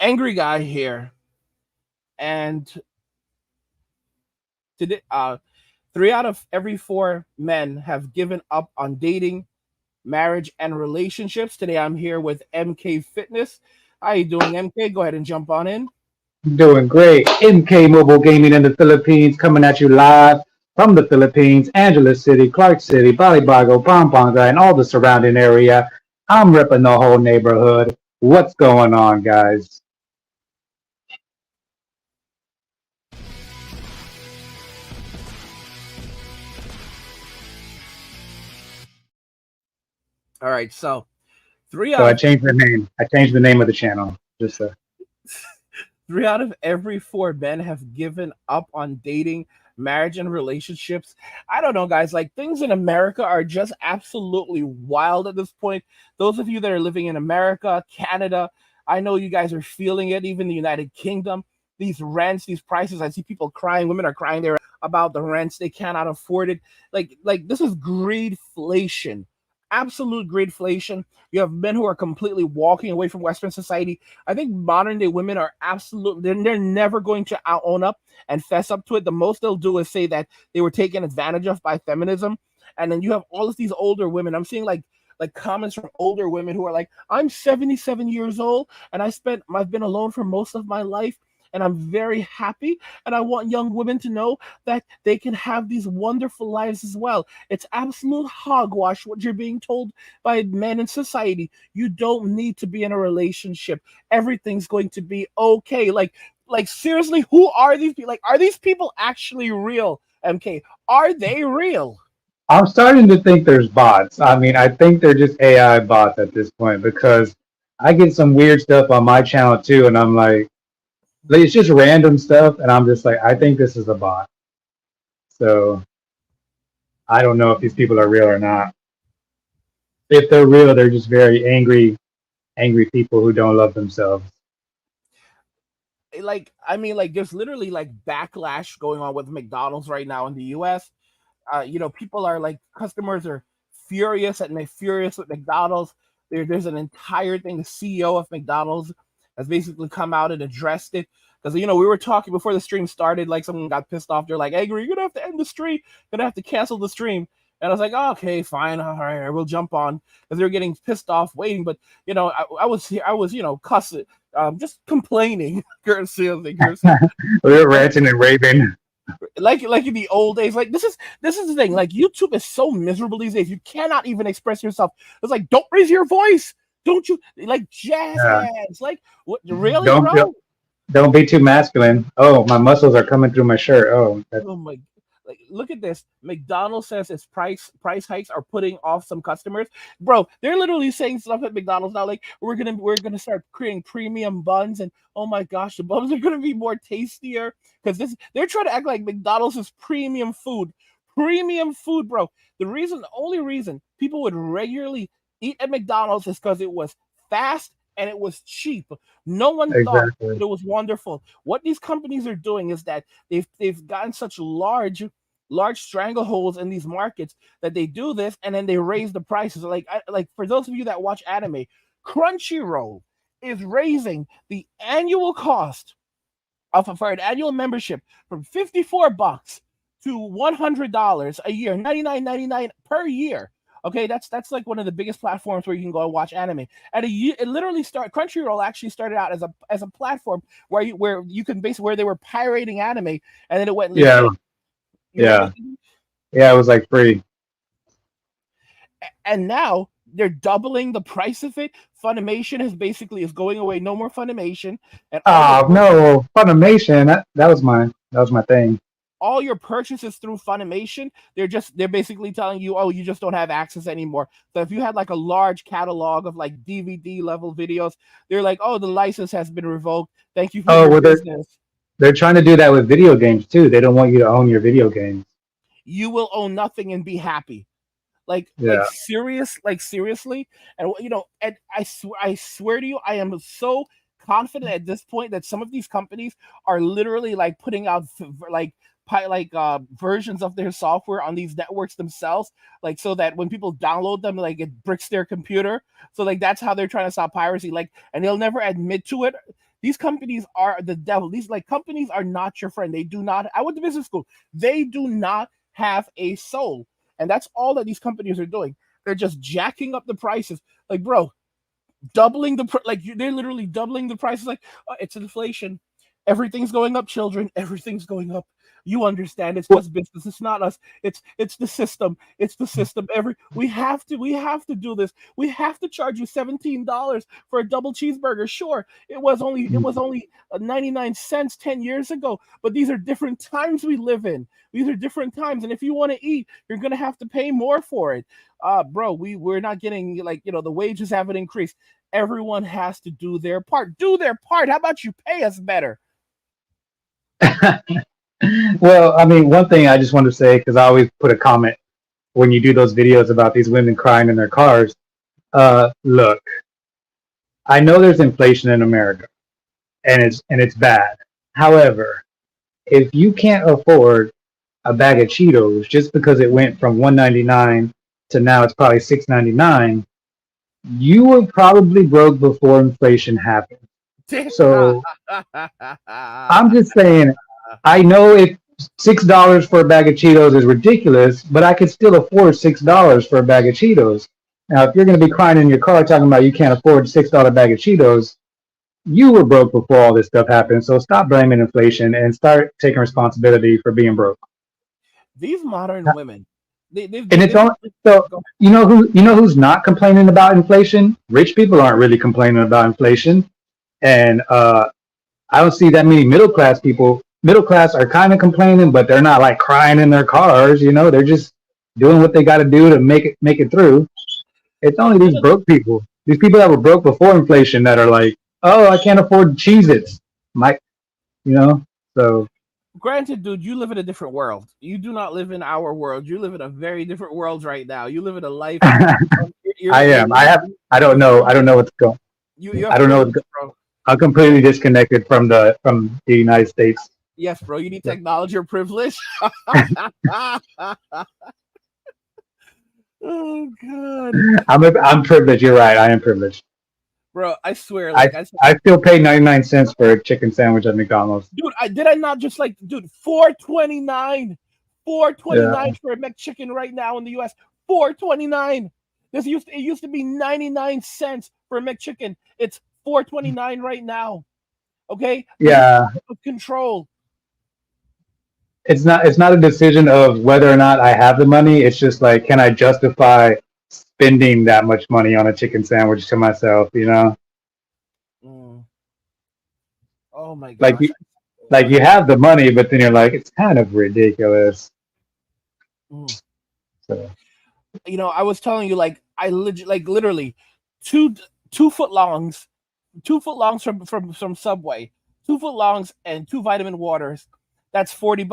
Angry guy here, and today, 3 out of every 4 men have given up on dating, marriage, and relationships. Today, I'm here with MK Fitness. How you doing, MK? Go ahead and jump on in. Doing great. MK Mobile Gaming in the Philippines coming at you live from the Philippines, Angeles City, Clark City, Balibago, Pampanga, and all the surrounding area. I'm ripping the whole neighborhood. What's going on, guys? All right, so three So out I of changed the name. I changed the name of the channel. Just 3 out of every 4 men have given up on dating, marriage, and relationships. I don't know, guys. Like things in America are just absolutely wild at this point. Those of you that are living in America, Canada, I know you guys are feeling it. Even the United Kingdom, these rents, these prices. I see people crying. Women are crying there about the rents. They cannot afford it. Like this is greedflation. Absolute greedflation. You have men who are completely walking away from Western society. I think modern day women are absolutely they're never going to own up and fess up to it. The most they'll do is say that they were taken advantage of by feminism. And then you have all of these older women. I'm seeing like comments from older women who are like, I'm 77 years old and I've been alone for most of my life and I'm very happy. And I want young women to know that they can have these wonderful lives as well. It's absolute hogwash what you're being told by men in society. You don't need to be in a relationship. Everything's going to be okay. Like seriously, who are these people? Like, are these people actually real? MK, are they real? I'm starting to think there's bots. I mean, I think they're just AI bots at this point because I get some weird stuff on my channel too, and I'm like it's just random stuff, and I'm just like, I think this is a bot. So I don't know if these people are real or not. If they're real, they're just very angry people who don't love themselves. Like, I mean, like there's literally like backlash going on with McDonald's right now in the US. People are like customers are furious at furious with McDonald's. There's an entire thing. The CEO of McDonald's has basically come out and addressed it because we were talking before the stream started. Like someone got pissed off. They're like, "Hey, you're gonna have to end the stream. Gonna have to cancel the stream." And I was like, oh, "Okay, fine, all right, we'll jump on," because they were getting pissed off waiting. But I was here. I was cussing, just complaining, cursing, We're ranting and raving. like in the old days. Like this is the thing. Like YouTube is so miserable these days. You cannot even express yourself. It's like, don't raise your voice. Don't you like jazz Yeah. hands? Like what? Really, Don't bro? don't be too masculine. Oh, my muscles are coming through my shirt. Oh, that's Oh my! Like look at this. McDonald's says its price hikes are putting off some customers. Bro, they're literally saying stuff at McDonald's now. Like we're gonna start creating premium buns, and oh my gosh, the buns are gonna be more tastier because this they're trying to act like McDonald's is premium food. Premium food, bro. The only reason people would regularly eat at McDonald's is because it was fast and it was cheap. No one thought exactly. that it was wonderful. What these companies are doing is that they've gotten such large strangleholds in these markets that they do this and then they raise the prices. Like for those of you that watch anime, Crunchyroll is raising the annual cost of for an annual membership from $54 to $100 a year, 99.99 per year. Okay, that's like one of the biggest platforms where you can go and watch anime. At a year, it literally Crunchyroll actually started out as a platform where you can basically where they were pirating anime, and then it went Yeah, legit. You with me? yeah, yeah. It was like free. And now they're doubling the price of it. Funimation is going away. No more Funimation, and Oh no, Funimation. That was mine. That was my thing. all your purchases through Funimation, they're basically telling you, oh, you just don't have access anymore. So if you had like a large catalog of like DVD level videos, they're like, oh, the license has been revoked. Thank you for Oh, your well, business. they're trying to do that with video games too. They don't want you to own your video games. You will own nothing and be happy. Like Yeah. seriously. And and I swear to you, I am so confident at this point that some of these companies are literally like putting out versions of their software on these networks themselves, like so that when people download them, like it bricks their computer. So like that's how they're trying to stop piracy. Like, and they'll never admit to it. These companies are the devil. These like companies are not your friend. They do not. I went to business school. They do not have a soul, and that's all that these companies are doing. They're just jacking up the prices. Like, bro, doubling they're literally doubling the prices. Like, it's inflation. Everything's going up, children. Everything's going up. You understand? It's Well, just business. It's not us. It's the system. It's the system. We have to do this. We have to charge you $17 for a double cheeseburger. Sure, it was only 99 cents 10 years ago, but these are different times we live in. These are different times, and if you want to eat, you're gonna have to pay more for it. Bro, we're not getting, like, the wages haven't increased. Everyone has to do their part. Do their part. How about you pay us better? well, I mean, one thing I just want to say, because I always put a comment when you do those videos about these women crying in their cars. Look, I know there's inflation in America, and it's bad. However, if you can't afford a bag of Cheetos just because it went from 1.99 to now it's probably 6.99, you were probably broke before inflation happened. So I'm just saying, I know if $6 for a bag of Cheetos is ridiculous, but I could still afford $6 for a bag of Cheetos. Now, if you're going to be crying in your car talking about you can't afford a $6 bag of Cheetos, you were broke before all this stuff happened. So stop blaming inflation and start taking responsibility for being broke. These modern women, And it's they've all so go you know who's not complaining about inflation? Rich people aren't really complaining about inflation, and I don't see that many middle class people. Middle class are kind of complaining, but they're not like crying in their cars. They're just doing what they got to do to make it through. It's only these ahead. broke people, these people that were broke before inflation, that are like, oh, I can't afford Cheez-Its. My, you know. So Granted, dude, you live in a different world. You do not live in our world. You live in a very different world right now. You live in a life. You're, I you're, am. I have. I don't you're know. I privileged. don't know what's going. You I have don't know privilege, what's. bro. I'm completely disconnected from the United States. Yes, bro. You need to acknowledge your privilege. Oh God, I'm privileged. You're right. I am privileged. bro. I swear, I like I said, I still pay 99 cents for a chicken sandwich at McDonald's. dude. Did I not just like, dude? 4.29, four twenty Yeah, nine for a McChicken right now in the U.S. 4.29. It used to be 99 cents for a McChicken. It's 4.29 right now. Okay, this is yeah. out of control. It's not a decision of whether or not I have the money. It's just like, can I justify spending that much money on a chicken sandwich to myself? Mm. Oh my Like gosh. you Go like you ahead. have the money, but then you're like, it's kind of ridiculous. Mm. So I was telling you, like, literally two 2 foot longs, 2 foot longs from Subway, 2 foot longs and two vitamin waters. That's $40.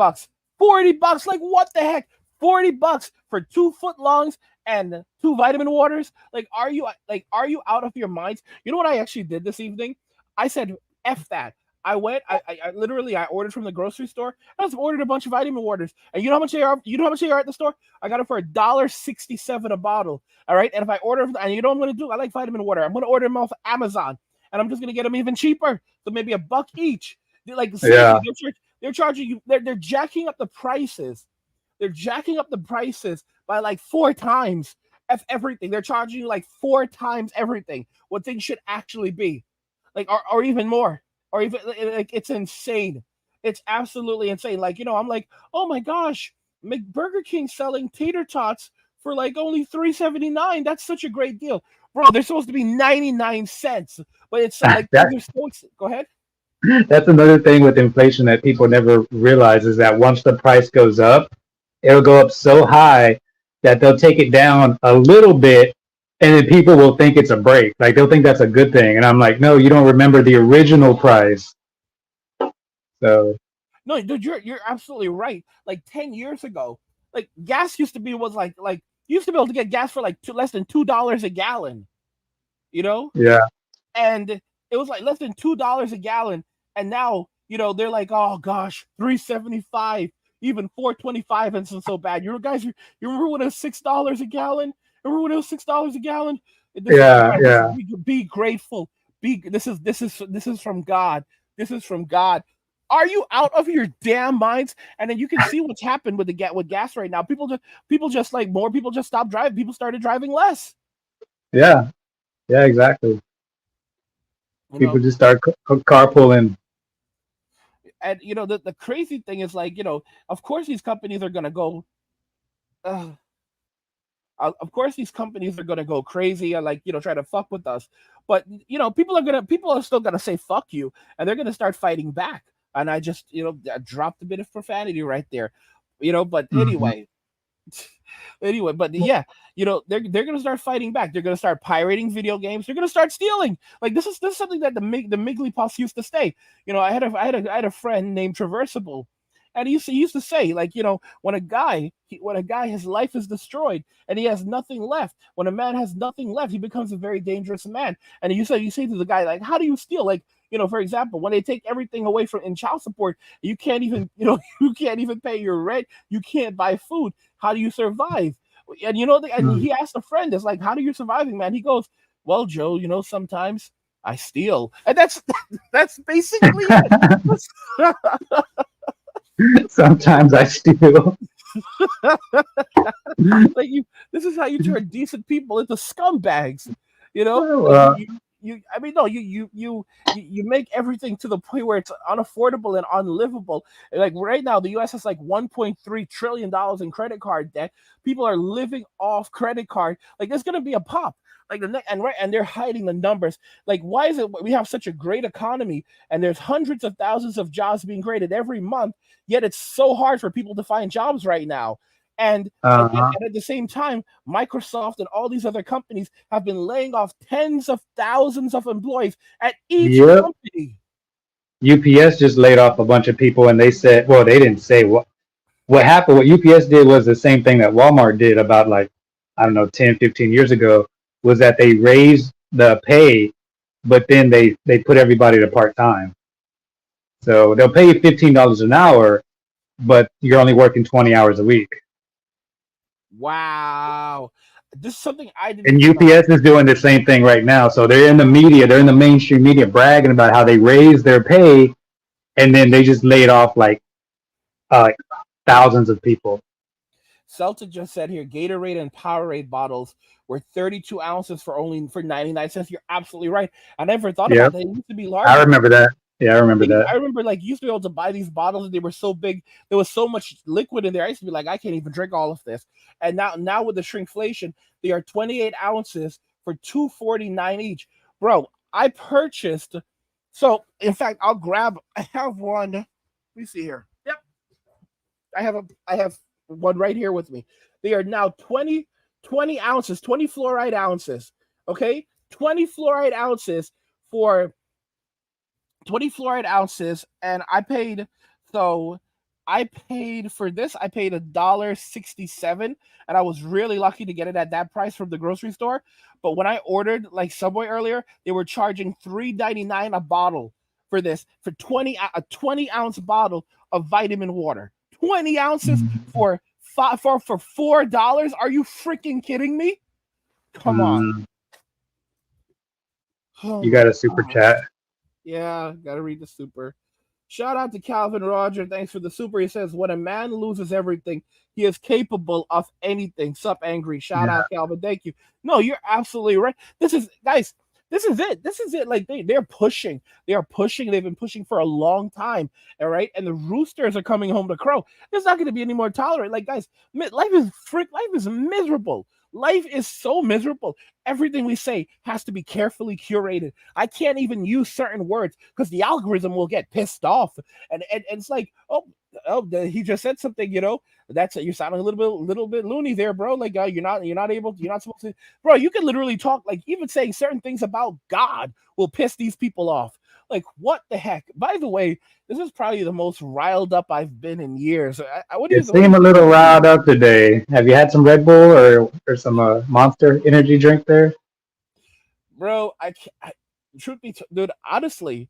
$40. Like, what the heck? $40 for 2 foot longs and two vitamin waters. Like, are you out of your minds? You know what I actually did this evening? I said, F that. I went. I literally I ordered from the grocery store. I just ordered a bunch of vitamin waters, and you know how much they are. You know how much they are at the store. I got it for $1.67 a bottle. All right, and if I order, and you know what I'm gonna do? I like vitamin water. I'm gonna order them off Amazon, and I'm just gonna get them even cheaper, so maybe a buck each. Like, seriously, yeah, they're charging you. They're jacking up the prices. They're jacking up the prices by like 4 times. Everything. They're charging you like 4 times everything. What things should actually be, like, or even more, or even like, it's insane. It's absolutely insane. Like, I'm like, oh my gosh, Burger King selling tater tots for like only 3.79. That's such a great deal, bro. They're supposed to be 99 cents, but it's like things that are so. Go ahead. that's another thing with inflation that people never realize, is that once the price goes up, it'll go up so high that they'll take it down a little bit, and then people will think it's a break. Like, they'll think that's a good thing, and I'm like, no, you don't remember the original price. So No, dude, you're absolutely right. Like 10 years ago, like gas used to be was like you used to be able to get gas for like less than $2 a gallon. You know, yeah, and it was like less than $2 a gallon, and now they're like, oh gosh, 3.75, even 4.25, and so bad. You remember when it was $6 a gallon? Remember when it was $6 a gallon? This is the yeah, price. yeah. Be grateful. Be this is from God. This is from God. Are you out of your damn minds? And then you can see what's happened with with gas right now. People just like more people just stopped driving. People started driving less. Yeah, yeah, exactly. You People know, just start carpooling. and the crazy thing is like of course these companies are gonna go. Uh, of course these companies are gonna go crazy and like try to fuck with us, but people are still gonna say fuck you, and they're gonna start fighting back. And I just I dropped a bit of profanity right there, but Mhm. anyway, but yeah, they're gonna start fighting back. They're gonna start pirating video games. They're gonna start stealing. Like this is something that the Migglypuffs used to say. I had a friend named Traversable, and he used to say like when a guy his life is destroyed and he has nothing left. When a man has nothing left, he becomes a very dangerous man. And you say to the guy like, how do you steal? Like for example, when they take everything away from in child support, you can't even you can't even pay your rent. You can't buy food. How do you survive? And and Mm. he asked a friend, "It's like, how do you surviving, man?" He goes, "Well, Joe, sometimes I steal," and that's that's basically it. Sometimes I steal. Like this is how you turn decent people into scumbags. Like Well, I mean, no, you make everything to the point where it's unaffordable and unlivable. Like right now, the U.S. has like 1.3 trillion dollars in credit card debt. People are living off credit card. Like there's gonna be a pop. Like and they're hiding the numbers. Like why is it we have such a great economy and there's hundreds of thousands of jobs being created every month, yet it's so hard for people to find jobs right now. And uh, at the same time, Microsoft and all these other companies have been laying off tens of thousands of employees at each yep. company. UPS just laid off a bunch of people, and they said, well, they didn't say what happened. What UPS did was the same thing that Walmart did about like, I don't know, 10, 15 years ago, was that they raised the pay, but then they put everybody to part time. So they'll pay you $15 an hour, but you're only working 20 hours a week. Wow. This is something I didn't And even know. UPS is doing the same thing right now. So they're in the media, they're in the mainstream media bragging about how they raised their pay, and then they just laid off like thousands of people. Celtic just said here Gatorade and Powerade bottles were 32 ounces for 99 cents. You're absolutely right. I never thought about Yep, that. It used to be I larger. remember that. Yeah, I remember that. I remember like you used to be able to buy these bottles and they were so big. There was so much liquid in there. I used to be like, I can't even drink all of this. And now with the shrinkflation, they are 28 ounces for 249 each. Bro, I purchased. So in fact, I'll grab. I have one. Let me see here. Yep, I have one right here with me. They are now 20 ounces, 20 fluoride ounces. Okay, 20 fluoride ounces for 20 fluoride ounces, and so I paid for this. I paid $1.67, and I was really lucky to get it at that price from the grocery store. But when I ordered like Subway earlier, they were charging $3.99 a bottle for this for 20-ounce bottle of vitamin water. 20 ounces Mm, for $4. Are you freaking kidding me? Come on. mm, Oh you my got a super god. chat. Yeah, gotta read the super. Shout out to Calvin Roger. Thanks for the super. He says, when a man loses everything, he is capable of anything. Sup, angry. Shout Yeah. out, Calvin. Thank you. No, you're absolutely right. This is, guys, this is it. This is it. Like, they're pushing. They are pushing. They've been pushing for a long time. All right. And the roosters are coming home to crow. There's not going to be any more tolerant. Like, guys, life is miserable. Life is so miserable. Everything we say has to be carefully curated. I can't even use certain words because the algorithm will get pissed off. And it's like, he just said something, that's you're sounding little bit loony there, bro. Like you're not supposed to, bro. You can literally talk like even saying certain things about God will piss these people off. Like what the heck? By the way, this is probably the most riled up I've been in years. You What do seem you a think? little riled up today. Have you had some Red Bull or some Monster energy drink there? Bro, truth be dude, honestly,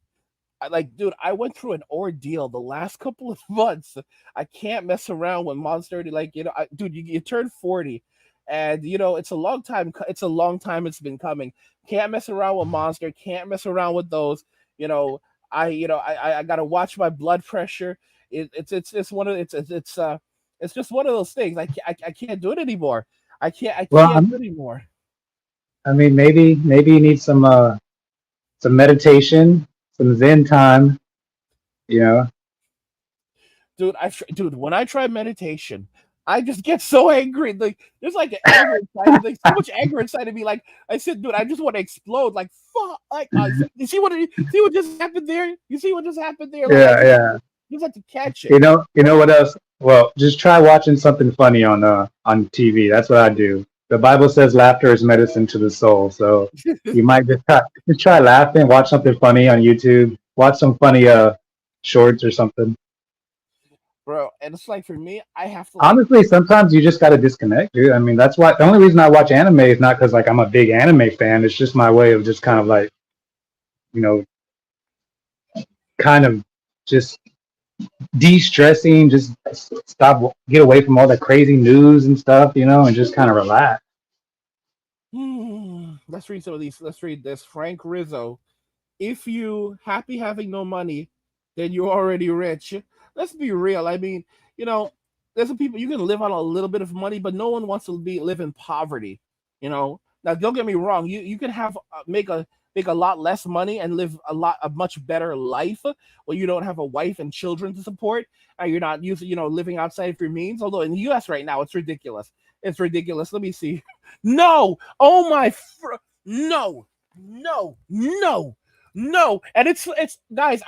dude, I went through an ordeal the last couple of months. I can't mess around with Monster. Like, dude, you turn 40, and you know it's a long time. It's a long time. It's been coming. Can't mess around with Monster. Can't mess around with those. You know, I gotta watch my blood pressure. It's one of it's just one of those things. I can't do it anymore. I Well, can't do it anymore. I mean, maybe you need some meditation, some Zen time. You know, Dude, when I try meditation, I just get so angry. Like there's like an anger inside of like so much anger inside of me. Like I said, dude, I just want to explode. Like fuck. Like you see what just happened there? You see what just happened there? Like I yeah, yeah. just have to catch it. You know what else? Well, just try watching something funny on TV. That's what I do. The Bible says laughter is medicine to the soul. So you might just try laughing. Watch something funny on YouTube. Watch some funny shorts or something. Bro, and it's like for me, I have to like Honestly, sometimes you just got to disconnect, dude. I mean, that's why the only reason I watch anime is not because like I'm a big anime fan. It's just my way of just kind of like you know, kind of just de-stressing, just get away from all the crazy news and stuff, and just kind of relax. let's read some of these. Let's read this. Frank Rizzo. If you happy having no money, then you're already rich. Let's be real. I mean, you know, there's some people you can live on a little bit of money, but no one wants to live in poverty. You know, now don't get me wrong. You can have make a lot less money and live a much better life. Well, you don't have a wife and children to support, and you're not using living outside of your means. Although in the U.S. right now, it's ridiculous. It's ridiculous. Let me see. No. Oh my. No. No. No. No, and it's guys.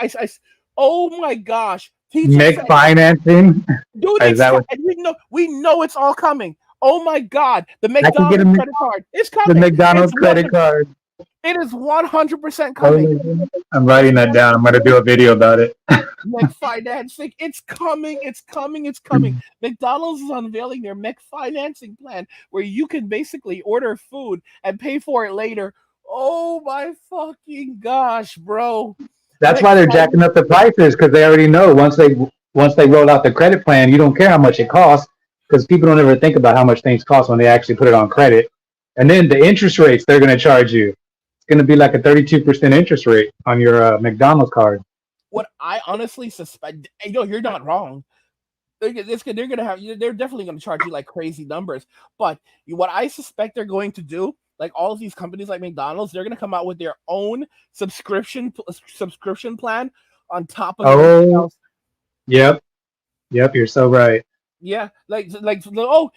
Oh my gosh, teacher Mixed said, financing. dude, Is that what and we know it's all coming. Oh my god, the I can get McDonald's credit card is the coming. McDonald's credit card? It is 100% coming. I'm writing that down. I'm going to do a video about it. Financing, it's coming. It's coming. It's coming. McDonald's is unveiling their Mech financing plan, where you can basically order food and pay for it later. Oh my fucking gosh, bro! That's Mech why they're jacking up the prices because they already know once they roll out the credit plan, you don't care how much it costs because people don't ever think about how much things cost when they actually put it on credit. And then the interest rates they're going to charge you. It's going to be like a 32% interest rate on your McDonald's card. what I honestly suspect, you're not wrong. They're gonna have. They're definitely gonna charge you like crazy numbers. But what I suspect they're going to do, like all of these companies like McDonald's, they're gonna come out with their own subscription plan on top of everything Oh, else. yep, yep, you're so right. Yeah, oh,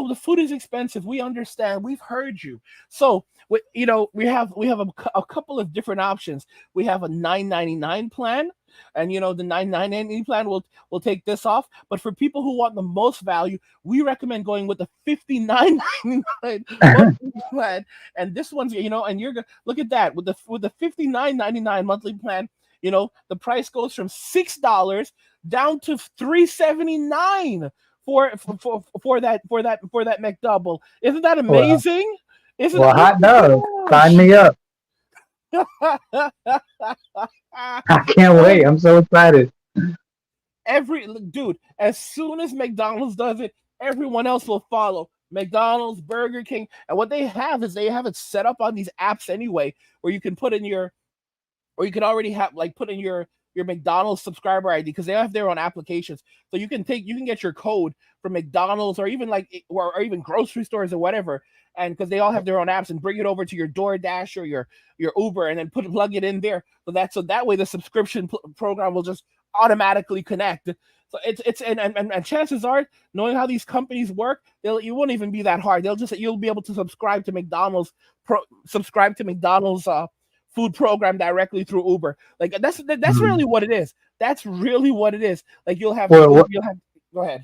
the food is expensive. We understand. We've heard you. So we have a couple of different options. We have a 9.99 plan, and the 9.99 plan will take this off. But for people who want the most value, we recommend going with the 59.99 monthly plan. And this one's and look at that with the 59.99 monthly plan. The price goes from $6 down to 3.79 for that McDouble. Isn't that Well, amazing? Isn't well, oh hot dog. my Sign gosh. me up. I can't wait. I'm so excited. Every dude, as soon as McDonald's does it, everyone else will follow. McDonald's, Burger King, and what they have is they have it set up on these apps anyway, where you can put in your or you can already have like put in your McDonald's subscriber ID because they have their own applications. So you can get your code from McDonald's or even or even grocery stores or whatever, and because they all have their own apps and bring it over to your DoorDash or your Uber and then plug it in there. So that way the subscription program will just automatically connect. So it's and chances are, knowing how these companies work, you won't even be that hard. You'll be able to subscribe to McDonald's food program directly through Uber. Like that's Hmm. really what it is. That's really what it is. Like Well, you'll have. Go ahead.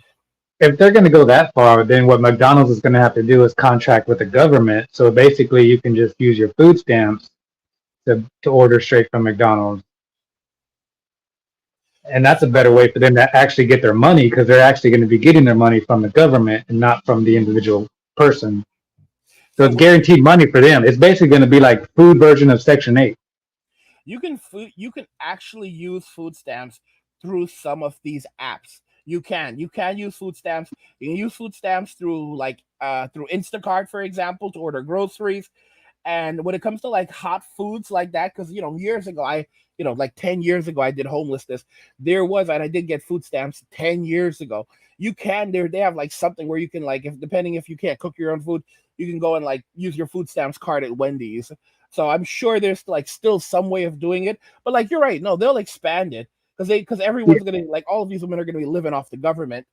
if they're going to go that far, then what McDonald's is going to have to do is contract with the government. So basically, you can just use your food stamps to order straight from McDonald's. And that's a better way for them to actually get their money because they're actually going to be getting their money from the government and not from the individual person. So So it's what guaranteed money for them. It's basically going to be like food version of Section 8. you can actually use food stamps through some of these apps. You can use food stamps. You can use food stamps through through Instacart, for example, to order groceries. And when it comes to like hot foods like that, because years ago like 10 years ago I did homelessness. And I did get food stamps 10 years ago. You can there they have like something where you can like if depending if you can't cook your own food, you can go and like use your food stamps card at Wendy's. So I'm sure there's like still some way of doing it, but like you're right, no, they'll expand it because Yeah. everyone's gonna like all of these women are gonna be living off the government.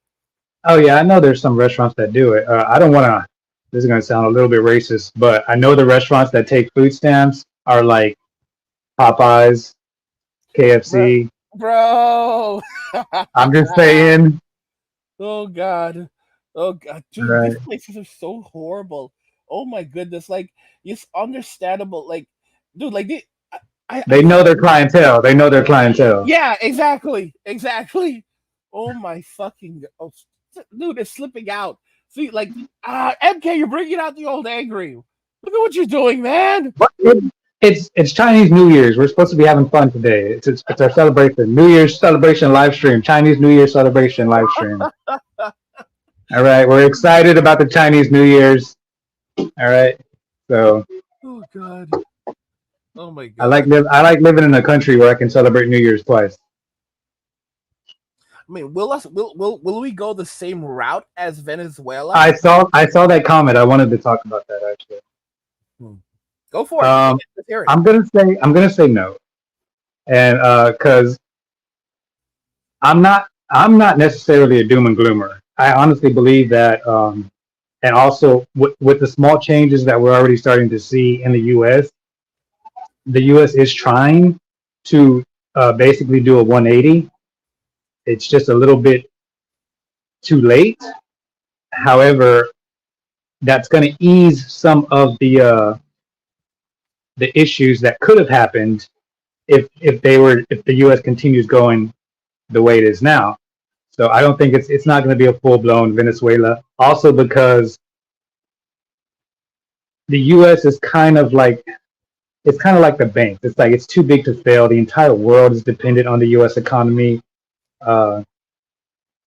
Oh yeah, I know there's some restaurants that do it. I don't want to. This is going to sound a little bit racist, but I know the restaurants that take food stamps are like Popeyes, Bro, KFC. bro. I'm just saying. Oh God. Oh God. Dude, these Right. places are so horrible. Oh my goodness. Like, it's understandable. Like, dude, like I They know can't their clientele. They know their clientele. yeah, exactly. Exactly. Oh my dude, it's slipping out. See, like MK, you're bringing out the old angry. Look at what you're doing, man. But it's Chinese New Year's. We're supposed to be having fun today. It's our celebration. New Year's celebration live stream. Chinese New Year celebration live stream. All right. We're excited about the Chinese New Year's. All right. So Oh God. Oh my I God. like living in a country where I can celebrate New Year's twice. I mean, will we go the same route as Venezuela? I saw that comment. I wanted to talk about that actually. Hmm. Go for it. Um, Let's hear it. I'm gonna say no, and because I'm not necessarily a doom and gloomer. I honestly believe that, and also with the small changes that we're already starting to see in the U.S. is trying to basically do a 180. It's just a little bit too late. However, that's going to ease some of the issues that could have happened if the U.S. continues going the way it is now. So I don't think it's not going to be a full blown Venezuela. Also because the U.S. is kind of like the bank. It's like it's too big to fail. The entire world is dependent on the U.S. economy. Uh,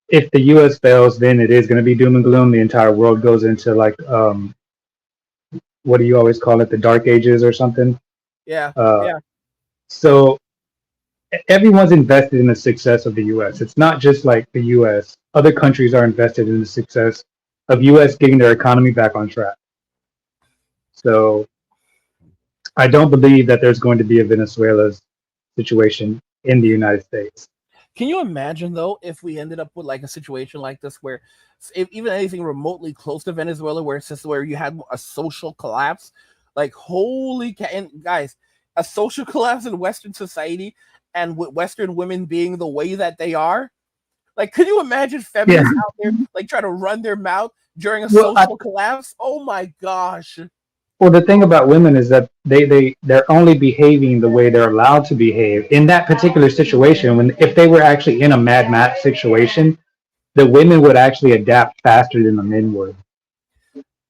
if the U.S. fails, then it is going to be doom and gloom. The entire world goes into like what do you always call it, the dark ages or something. Yeah, Uh, yeah. so everyone's invested in the success of the U.S. It's not just like the U.S. Other countries are invested in the success of U.S. getting their economy back on track. So I don't believe that there's going to be a Venezuela's situation in the United States. Can you imagine though if we ended up with like a situation like this where if even anything remotely close to Venezuela, where it's just where you had a social collapse, like and guys, a social collapse in Western society and with Western women being the way that they are. Like, could you imagine Yeah. feminists out there like trying to run their mouth during a Well, social collapse? Oh my gosh. the thing about women is that they're only behaving the way they're allowed to behave in that particular situation. When if they were actually in a Mad Max situation, the women would actually adapt faster than the men would.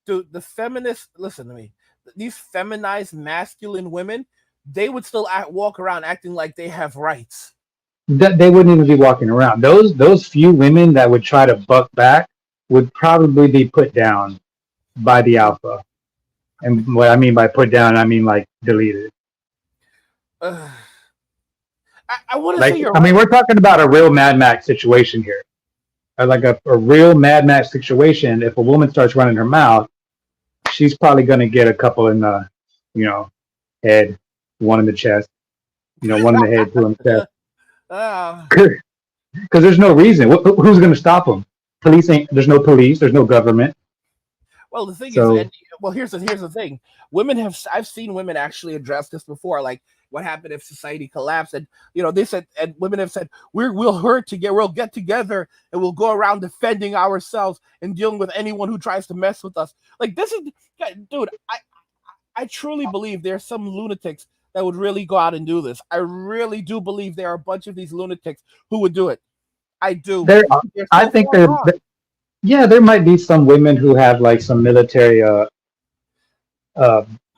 Dude, the feminists, listen to me. These feminized masculine women, they would still walk around acting like they have rights. That they wouldn't even be walking around. Those few women that would try to buck back would probably be put down by the alpha. And what I mean by put down, I mean like deleted. Uh, I want to say Like you're I mean, right. we're talking about a real Mad Max situation here. Like a real Mad Max situation. If a woman starts running her mouth, she's probably going to get a couple in the, you know, head, one in the chest, one in the head, two in the uh, chest. Because there's no reason. Who's going to stop them? Police ain't. There's no police. There's no government. well, the thing is, So here's the thing. I've seen women actually address this before, like what happened if society collapsed, and they said, and women have said, we'll get together and we'll go around defending ourselves and dealing with anyone who tries to mess with us. Like this is, dude, I truly believe there's some lunatics that would really go out and do this. I really do believe there are a bunch of these lunatics who would do it. I do. there, They're I so think far there. gone. Yeah, there might be some women who have like some military uh,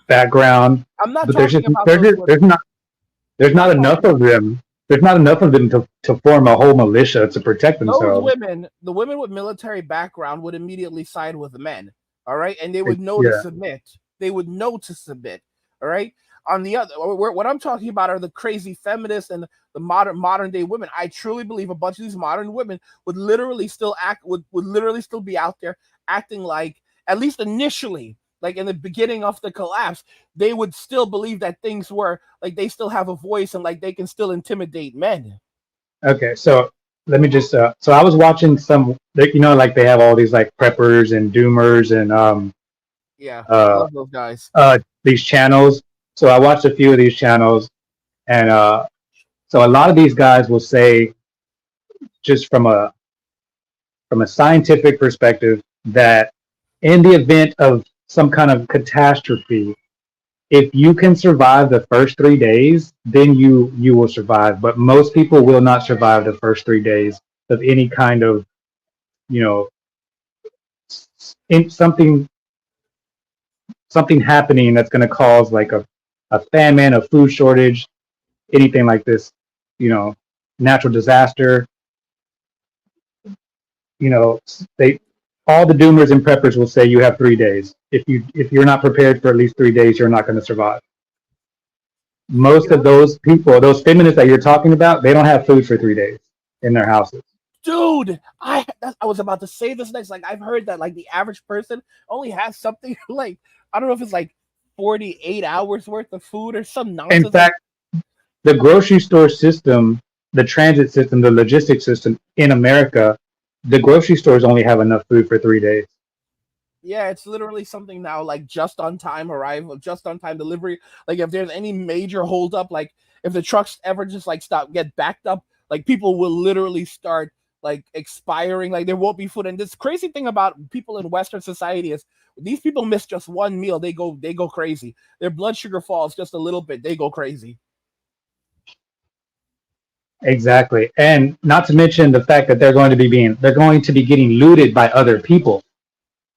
background, I'm not but there's just talking about those women. there's not I'm not enough talking of about them. there's not enough of them to form a whole militia to protect Those themselves. women, the women with military background, would immediately side with the men. All right, and they would know to Yeah. submit. They would know to submit. All right. On the other, what I'm talking about are the crazy feminists and the modern day women. I truly believe a bunch of these modern women would literally still would literally still be out there acting like, at least initially, like in the beginning of the collapse, they would still believe that things were like they still have a voice and like they can still intimidate men. Okay, so let me just. So I was watching some. Like they have all these like preppers and doomers and Yeah, I uh love those guys. these channels. So I watched a few of these channels, and so a lot of these guys will say, just from a scientific perspective, that in the event of some kind of catastrophe, if you can survive the first 3 days, then you will survive. But most people will not survive the first 3 days of any kind of, you know, in something happening that's going to cause like a famine, a food shortage, anything like this, you know, natural disaster. You know, they all the doomers and preppers will say you have 3 days. If you're not prepared for at least 3 days, you're not going to survive. You Most know of what, those people, those feminists that you're talking about, they don't have food for 3 days in their houses. dude? I was about to say this next. Like I've heard that like the average person only has something like, I don't know if it's like 48 hours worth of food or some In nonsense. Like fact, the grocery store system, the transit system, the logistics system in America, the grocery stores only have enough food for 3 days. yeah, it's literally something now like just on time arrival, just on time delivery. Like if there's any major holdup, like if the trucks ever just like stop get backed up, like people will literally start like expiring. Like there won't be food. And this crazy thing about people in Western society is these people miss just one meal, they go crazy. Their blood sugar falls just a little bit, they go crazy. Exactly. And not to mention the fact that they're going to be getting looted by other people,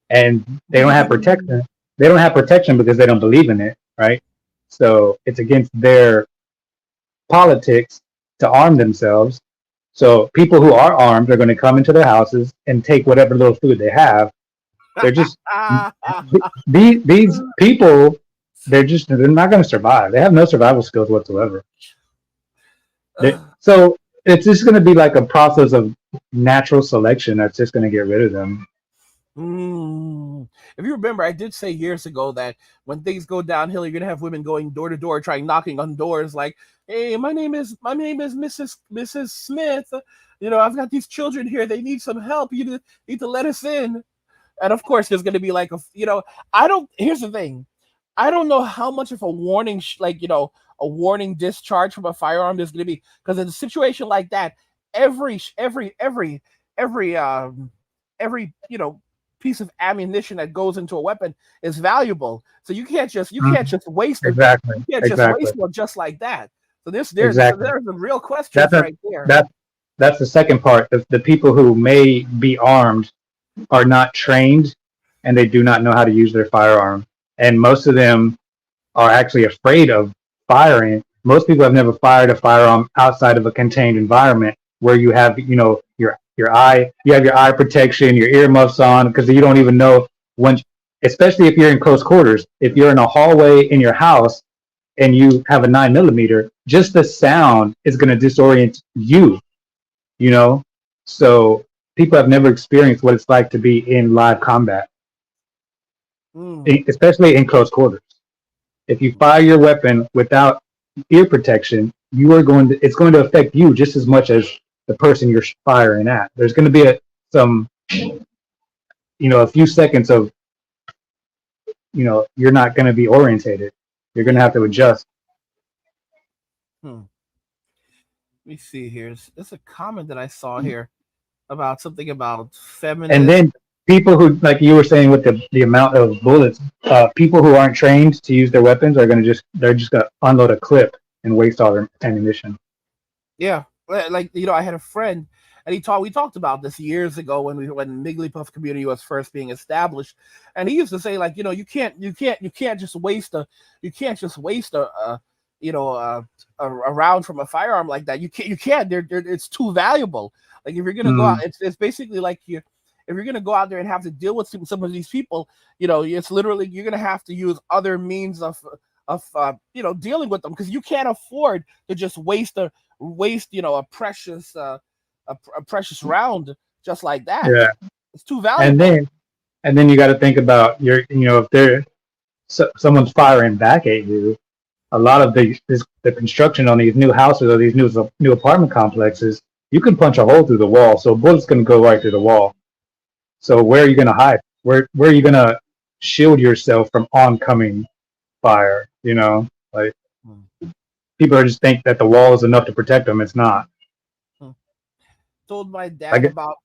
and they don't have protection. They don't have protection because they don't believe in it, right? So it's against their politics to arm themselves. So people who are armed are going to come into their houses and take whatever little food they have. They're just these people. They're not going to survive. They have no survival skills whatsoever. So it's just going to be like a process of natural selection that's just going to get rid of them. Mm. If you remember, I did say years ago that when things go downhill, you're gonna have women going door to door, trying knocking on doors, like, "Hey, my name is Mrs. Smith. I've got these children here. They need some help. You need to let us in." And of course, there's gonna be like I don't. Here's the thing, I don't know how much of a warning, a warning discharge from a firearm is gonna be, because in a situation like that, every every piece of ammunition that goes into a weapon is valuable. So you can't just waste it. Exactly. You can't just Exactly. waste one just like that. So Exactly. there's some real That's questions a, right there. that that's the second part. The people who may be armed are not trained, and they do not know how to use their firearm. And most of them are actually afraid of firing. Most people have never fired a firearm outside of a contained environment where you have, you have your eye protection, your earmuffs on, because you don't even know when, especially if you're in close quarters. If you're in a hallway in your house and you have a 9 millimeter, just the sound is going to disorient you, you know? So people have never experienced what it's like to be in live combat, Mm. especially in close quarters. If you fire your weapon without ear protection, it's going to affect you just as much as the person you're firing at. There's going to be a few seconds of, you're not going to be orientated. You're going to Yeah. have to adjust. Hmm. Let me see here. There's a comment that I saw here about something about And feminists. then people who, like you were saying, with the amount of bullets, people who aren't trained to use their weapons they're just going to unload a clip and waste all their ammunition. Yeah, like I had a friend, and we talked about this years ago when Migglypuff community was first being established, and he used to say like you can't just waste a a round from a firearm like that. You can't. It's too valuable. Like if you're gonna go out, Mm, it's basically like you. If you're gonna go out there and have to deal with some of these people, it's literally you're gonna have to use other means of dealing with them because you can't afford to just waste a precious round just like that. yeah, It's too and valuable. then and then you got to think about if they're someone's firing back at you. A lot of the construction on these new houses or these new apartment complexes, you can punch a hole through the wall, so a bullet's going to go right through the wall. So where are you going to hide? Where are you going to shield yourself from oncoming fire? Like Hmm. people are just think that the wall is enough to protect them. It's not. Hmm. Told my dad Like about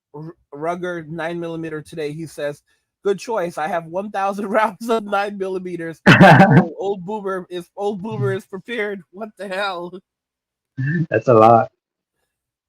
Rugger 9 millimeter today. He says, "Good choice. I have 1,000 rounds of 9 millimeters. Oh, old boomer is prepared. What the hell? that's a lot.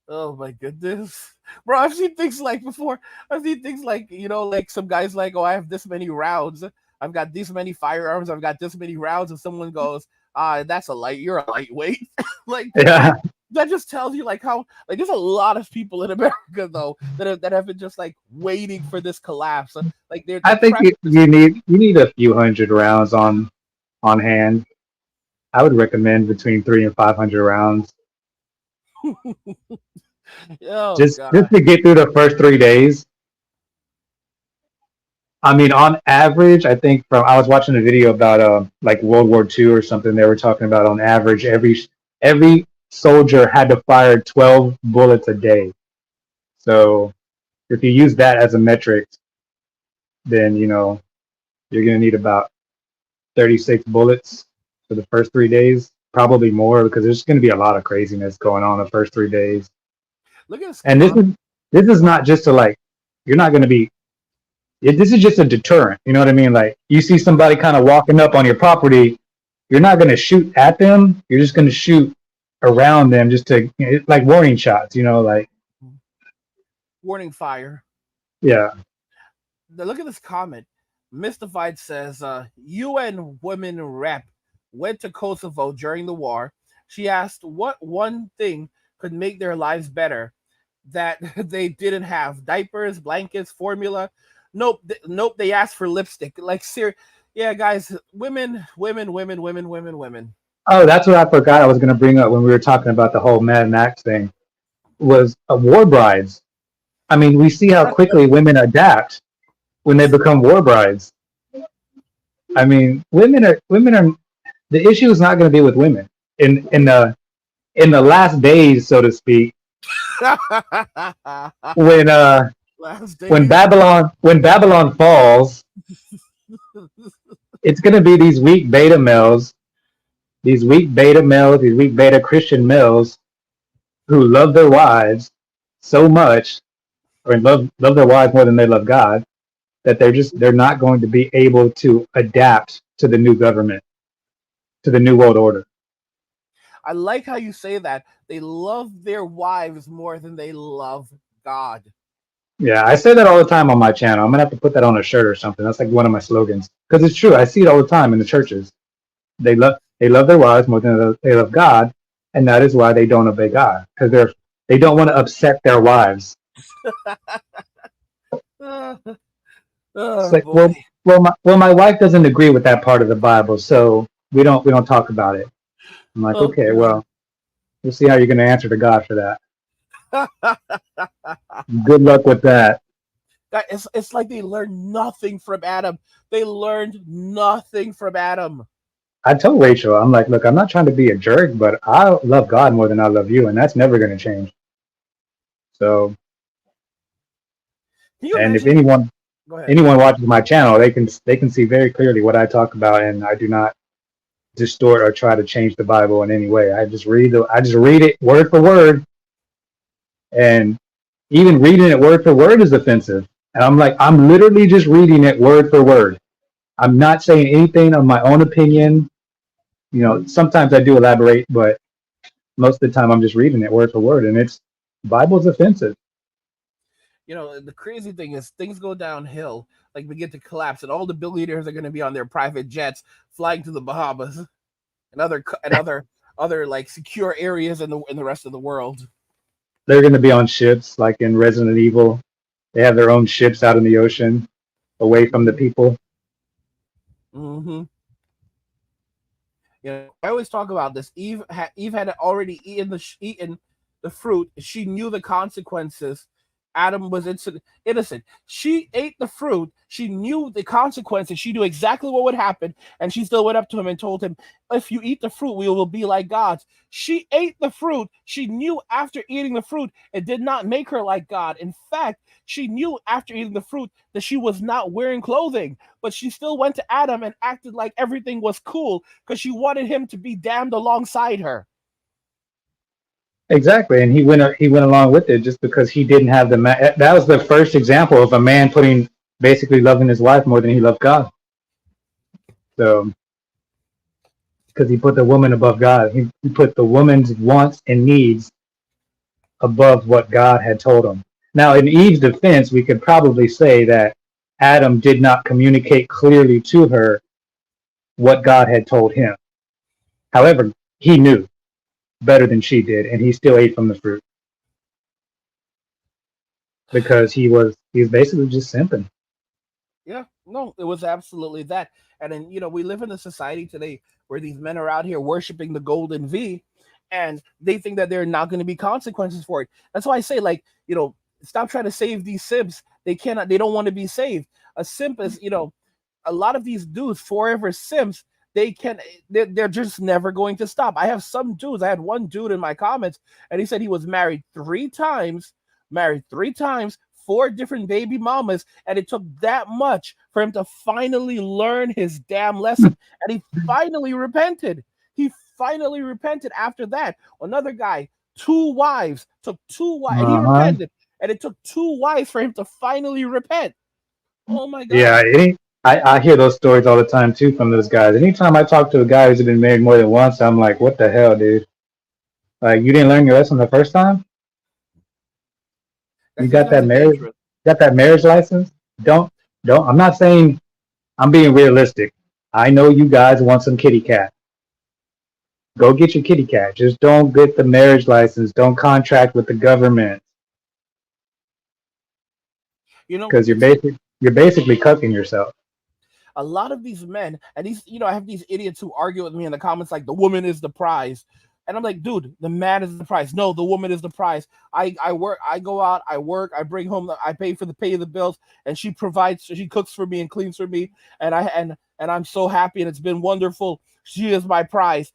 Oh my goodness, bro! I've seen things like before. I've seen things like like some guys like, oh, I have this many rounds. I've got this many firearms. I've got this many rounds, and someone goes, that's a light. You're a lightweight. Like Yeah, that just tells you like how like there's a lot of people in America though that have been just like waiting for this collapse. Like they're I think prepping for you need a few hundred rounds on hand. I would recommend between 300 and 500 rounds, oh just god. to get through the first 3 days. I mean, on average, I think from I was watching a video about like World War II or something. They were talking about on average every soldier had to fire 12 bullets a day. So if you use that as a metric, then you're gonna need about 36 bullets for the first 3 days, probably more because there's gonna be a lot of craziness going on the first 3 days. Look at this And this comment. is this is not just to like you're not gonna be this is just a deterrent. You know what I mean? Like you see somebody kind of walking up on your property, you're not going to shoot at them. You're just going to shoot around them just to like warning shots. Like Warning fire. yeah. Now look at this comment. Mystified says, UN women rep went to Kosovo during the war. She asked what one thing could make their lives better that they didn't have. Diapers, blankets, formula. Nope, nope, they asked for lipstick. Like, yeah, guys, women. Oh, that's what I forgot I was going to bring up when we were talking about the whole Mad Max thing was war brides. I mean, we see how quickly women adapt when they become war brides. I mean, women are the issue is not going to be with women in the last days, so to speak, when Last when days. Babylon falls, it's going to be these weak beta Christian males who love their wives so much, or love their wives more than they love God, that they're not going to be able to adapt to the new government, to the new world order. I like how you say that. They love their wives more than they love God. Yeah, I say that all the time on my channel. I'm gonna have to put that on a shirt or something. That's like one of my slogans because it's true. I see it all the time in the churches. They love their wives more than they love God, and that is why they don't obey God because they don't want to upset their wives. Uh, It's oh like, boy. my wife doesn't agree with that part of the Bible, so we don't talk about it. I'm like, Oh okay, god. well, we'll see how you're gonna answer to God for that. Good luck with that. It's like they learned nothing from Adam. They learned nothing from Adam. I told Rachel, I'm like, look, I'm not trying to be a jerk, but I love God more than I love you, and that's never gonna change. So, Can you and if imagine? Go ahead. anyone watches my channel, they can see very clearly what I talk about, and I do not distort or try to change the Bible in any way. I just read it word for word, and even reading it word for word is offensive. And I'm like, I'm literally just reading it word for word. I'm not saying anything of my own opinion. Sometimes I do elaborate, but most of the time I'm just reading it word for word, and it's Bible's offensive. The crazy thing is things go downhill, like begin to collapse, and all the billionaires are going to be on their private jets flying to the Bahamas and other other like secure areas in the rest of the world. They're going to be on ships, like in Resident Evil. They have their own ships out in the ocean, away from the Mm-hmm. people. Mm-hmm. You know, I always talk about this. Eve had already eaten the fruit. She knew the consequences. Adam was innocent. She ate the fruit. She knew the consequences. She knew exactly what would happen, and she still went up to him and told him, "If you eat the fruit, we will be like gods." She ate the fruit. She knew after eating the fruit, it did not make her like God. In fact, she knew after eating the fruit that she was not wearing clothing, but she still went to Adam and acted like everything was cool because she wanted him to be damned alongside her. Exactly, and he went along with it just because he didn't have the that was the first example of a man putting basically loving his wife more than he loved God. So because he put the woman above God, he put the woman's wants and needs above what God had told him. Now, in Eve's defense, we could probably say that Adam did not communicate clearly to her what God had told him. However, he knew better than she did, and he still ate from the fruit because he was basically just simping. Yeah, no, it was absolutely that. And then, we live in a society today where these men are out here worshiping the golden V, and they think that there are not going to be consequences for it. That's why I say, like, stop trying to save these simps. They don't want to be saved. A simp is, a lot of these dudes, forever simps, they're just never going to stop. I have some dudes. I had one dude in my comments, and he said he was married three times, four different baby mamas, and it took that much for him to finally learn his damn lesson. And he finally repented. He finally repented after that. Another guy, two wives, took two wives, and he Uh-huh. repented. And it took two wives for him to finally repent. Oh my Yeah, God. I hear those stories all the time too from those guys. Anytime I talk to a guy who's been married more than once, I'm like, what the hell, dude? Like, you didn't learn your lesson the first time? You That's these got guys that are marriage, dangerous. got that marriage license? Don't, don't. I'm not saying I'm being realistic. I know you guys want some kitty cat. Go get your kitty cat. Just don't get the marriage license. Don't contract with the government because It's you're basically cucking yourself. a lot of these men, and I have these idiots who argue with me in the comments like the woman is the prize. And I'm like, dude, the man is the prize. No, the woman is the prize. I work, I go out, I work, I bring home, I pay the bills, and she cooks for me and cleans for me, and I'm so happy, and it's been wonderful. She is my prize.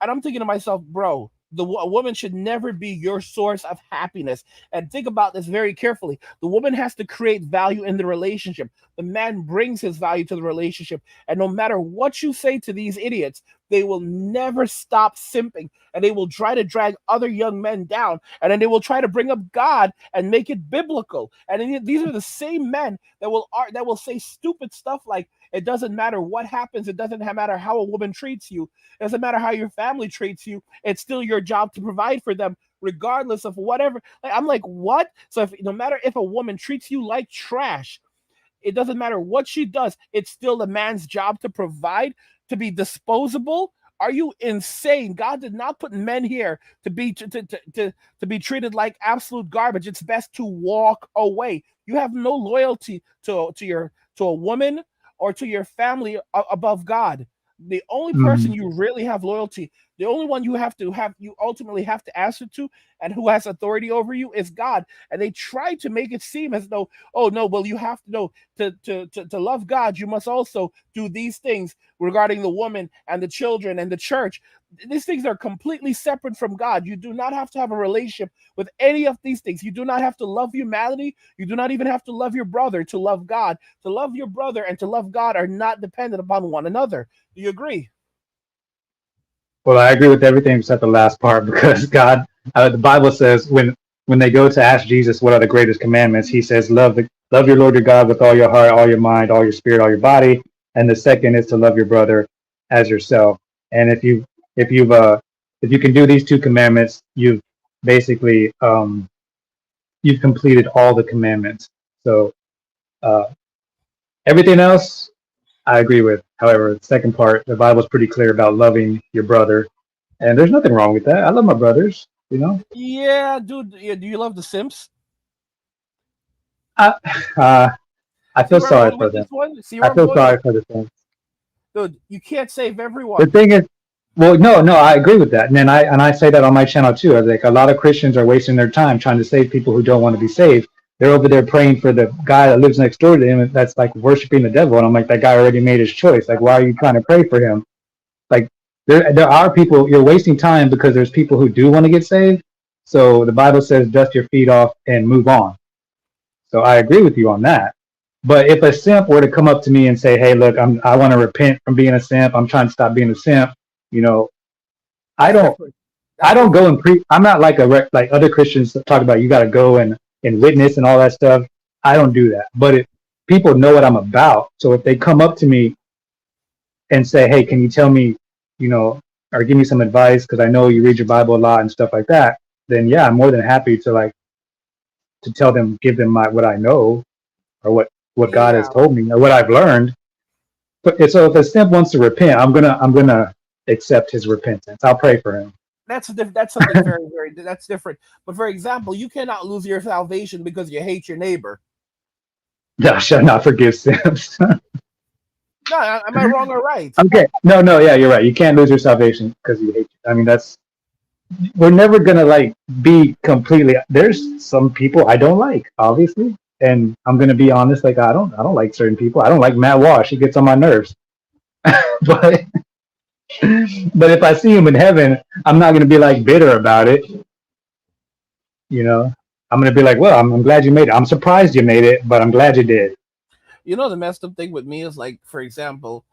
And I'm thinking to myself, bro, a woman should never be your source of happiness. And think about this very carefully. The woman has to create value in the relationship. The man brings his value to the relationship. And no matter what you say to these idiots, they will never stop simping, and they will try to drag other young men down, and then they will try to bring up God and make it biblical. And then these are the same men that will say stupid stuff like, it doesn't matter what happens, it doesn't matter how a woman treats you, it doesn't matter how your family treats you. It's still your job to provide for them, regardless of whatever. Like, I'm like, what? So no matter if a woman treats you like trash, it doesn't matter what she does. It's still the man's job to provide, to be disposable. Are you insane? God did not put men here to be treated like absolute garbage. It's best to walk away. You have no loyalty to a woman or to your family above God. The only person Mm. you really have loyalty, the only one you ultimately have to answer to, and who has authority over you, is God. And they try to make it seem as though, oh no, well, you have to know, to love God, you must also do these things regarding the woman and the children and the church. These things are completely separate from God. You do not have to have a relationship with any of these things. You do not have to love humanity. You do not even have to love your brother to love God. To love your brother and to love God are not dependent upon one another. Do you agree? Well, I agree with everything except the last part because God, the Bible says when they go to ask Jesus what are the greatest commandments, he says love your Lord your God with all your heart, all your mind, all your spirit, all your body, and the second is to love your brother as yourself. And if you can do these two commandments, you've basically you've completed all the commandments. So uh, everything else I agree with. However, the second part, the Bible is pretty clear about loving your brother And there's nothing wrong with that. I love my brothers, you know. Yeah, dude. Yeah, do you love The Simps? I, uh, I See feel where I'm sorry going for with them. this one? See I where I'm feel going with, sorry for the thing. dude? You can't save The everyone. thing is, well, no, I agree with that, and then I say that on my channel too. I was like, a lot of Christians are wasting their time trying to save people who don't want to be saved. They're over there praying for the guy that lives next door to him. That's like worshiping the devil, and I'm like, that guy already made his choice. Like, why are you trying to pray for him? Like, there are people you're wasting time because there's people who do want to get saved. So the Bible says, dust your feet off and move on. So I agree with you on that. But if a simp were to come up to me and say, "Hey, look, I want to repent from being a simp. I'm trying to stop being a simp," you know, I That's don't different. I That's don't go different. and pre. I'm not like like other Christians that talk about you got to go and witness and all that stuff. I don't do that. But if people know what I'm about, so if they come up to me and say, "Hey, can you tell me, you know, or give me some advice because I know you read your Bible a lot and stuff like that," then yeah, I'm more than happy to like to tell them, give them my what I know or what God has Yeah, told me or what I've learned. But so if a simp wants to repent, I'm gonna accept his repentance. I'll pray for him. that's something very that's different. But for example, you cannot lose your salvation because you hate your neighbor. Thou shalt not forgive sins. No, am I wrong or right? Okay. No, yeah, you're right. You can't lose your salvation because you hate. I mean, that's we're never gonna like be completely. There's some people I don't like, obviously, and I'm gonna be honest. Like I don't like certain people. I don't like Matt Walsh. He gets on my nerves. but but if I see him in heaven, I'm not gonna be like bitter about it. You know, I'm gonna be like, well, I'm glad you made it. I'm surprised you made it, but I'm glad you did. You know, the messed up thing with me is like, for example,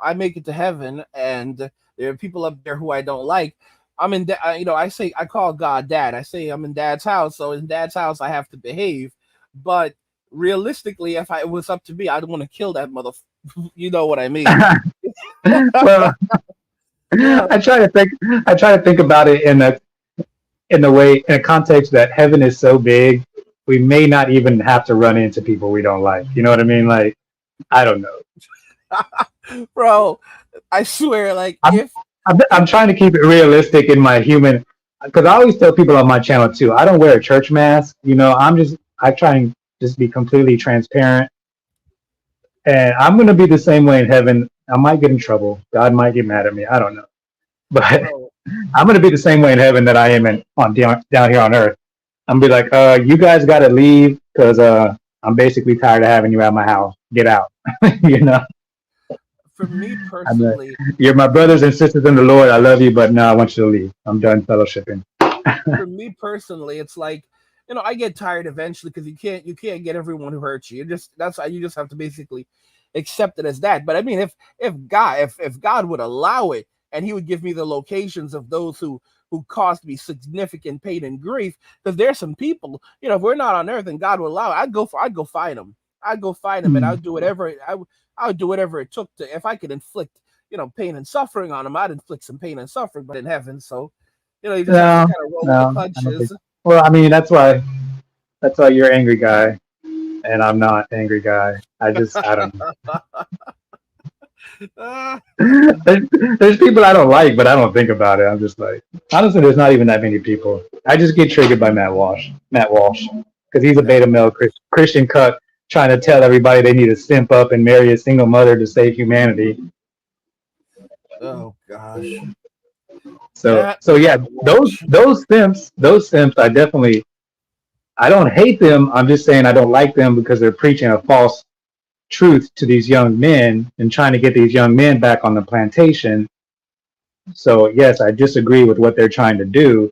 I make it to heaven, and there are people up there who I don't like. I say I call God Dad. I say I'm in Dad's house, so in Dad's house I have to behave. But realistically, if it was up to me, I'd want to kill that mother. You know what I mean? well, Yeah. I try to think. I try to think about it in a context that heaven is so big, we may not even have to run into people we don't like. You know what I mean? Like, I don't know. Bro, I swear, like I'm I'm if trying to keep it realistic in my human, because I always tell people on my channel too. I don't wear a church mask. You know, I try and just be completely transparent, and I'm gonna be the same way in heaven. I might get in trouble. God might get mad at me. I don't know, but bro, I'm gonna be the same way in heaven that I am in on down here on earth. I'm gonna be like, you guys got to leave because I'm basically tired of having you at my house. Get out. you know, for me I'm like, personally, you're my brothers and sisters in the Lord. I love you, but no, I want you to leave. I'm done fellowshipping. it's like, I get tired eventually because you can't get everyone who hurts you. That's why you just have to basically accept it as that. But I mean, if God would allow it, and He would give me the locations of those who caused me significant pain and grief, because there's some people, if we're not on earth and God would allow it, I'd go find them. I'd go find them, and Hmm. I would do whatever it took to, if I could inflict pain and suffering on them, I'd inflict some pain and suffering. But in heaven, so you just have to No, kind of roll with the no, I don't think. punches. Well, I mean, that's why you're an angry guy, and I'm not an angry guy. I don't know. Ah, there's people I don't like, but I don't think about it. I'm just like, honestly, there's not even that many people. I just get triggered by Matt Walsh, because he's a beta no. male Christian cut trying to tell everybody they need to simp up and marry a single mother to save humanity. Oh gosh. So yeah, That Walsh. those simps, I don't hate them. I'm just saying I don't like them because they're preaching a false truth to these young men and trying to get these young men back on the plantation. So yes, I disagree with what they're trying to do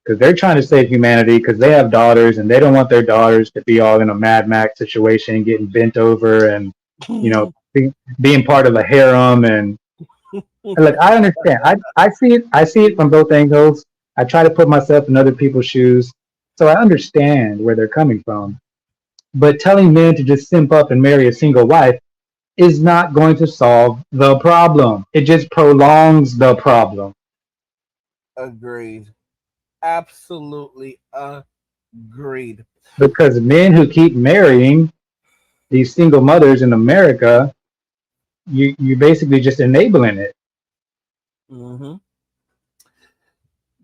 because they're trying to save humanity because they have daughters and they don't want their daughters to be all in a Mad Max situation, getting bent over and you know being part of a harem. And look, I understand. I see it from both angles. I try to put myself in other people's shoes, so I understand where they're coming from. But telling men to just simp up and marry a single wife is not going to solve the problem. It just prolongs the problem. Agreed. Absolutely agreed. Because men who keep marrying these single mothers in America, you basically just enabling it. Hmm.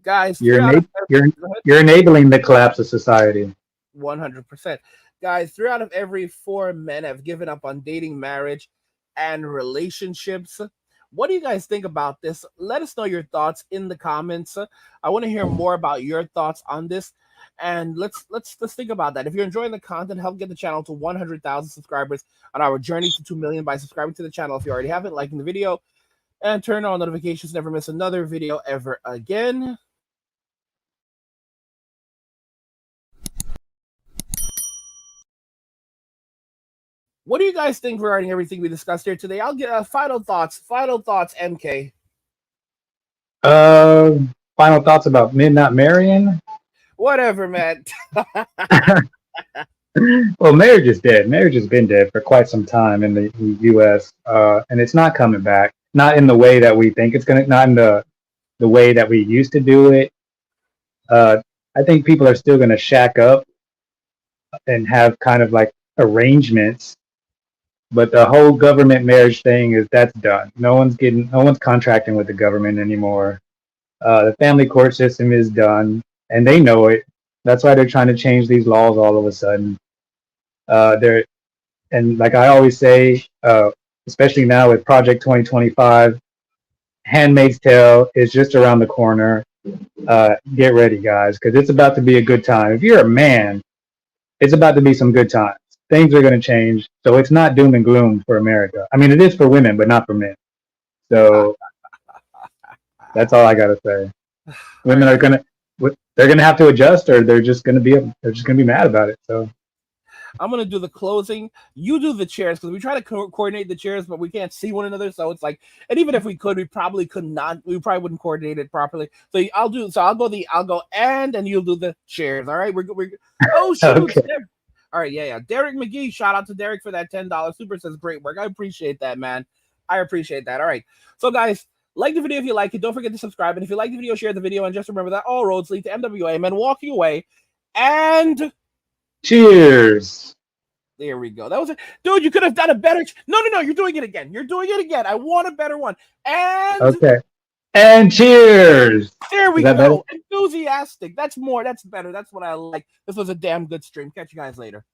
Guys, You're three out of ena- you're you're enabling the collapse of society. 100%. Guys, 3 out of every 4 men have given up on dating, marriage, and relationships. What do you guys think about this? Let us know your thoughts in the comments. I want to hear more about your thoughts on this. And let's think about that. If you're enjoying the content, help get the channel to 100,000 subscribers on our journey to 2 million by subscribing to the channel if you already haven't, liking the video, and turn on notifications, never miss another video ever again. What do you guys think regarding everything we discussed here today? I'll get final thoughts. Final thoughts, MK. Uh, Final thoughts about Midnight Marion? Whatever, man. Well, marriage is dead. Marriage has been dead for quite some time in the U.S. And it's not coming back. Not in the way that we think it's gonna. Not in the way that we used to do it. Uh, I think people are still gonna shack up and have kind of like arrangements, but the whole government marriage thing is that's done. No one's contracting with the government anymore. The family court system is done, and they know it. That's why they're trying to change these laws all of a sudden. They're and like I always say, especially now with Project 2025, Handmaid's Tale is just around the corner. Get ready, guys, because it's about to be a good time. If you're a man, it's about to be some good times. Things are going to change, so it's not doom and gloom for America. I mean, it is for women, but not for men. So that's all I got to say. Women are gonna they're gonna have to adjust, or they're just gonna be mad about it. So I'm gonna do the closing. You do the chairs because we try to coordinate the chairs, but we can't see one another. So it's like, and even if we could, we probably could not. We probably wouldn't coordinate it properly. So I'll do. So I'll go and you'll do the chairs. All right. We're oh shoot. okay, All right. Yeah. Derek McGee. Shout out to Derek for that $10 super. Says great work. I appreciate that, man. I appreciate that. All right. So guys, like the video if you like it. Don't forget to subscribe. And if you like the video, share the video. And just remember that all roads lead to MWA. Men walking away. And cheers. there we go. That was it. Dude, you could have done a better. No. You're doing it again. You're doing it again. I want a better one. And Okay, and cheers. there we Is that better? go. Enthusiastic. That's more. That's better. That's what I like. This was a damn good stream. Catch you guys later.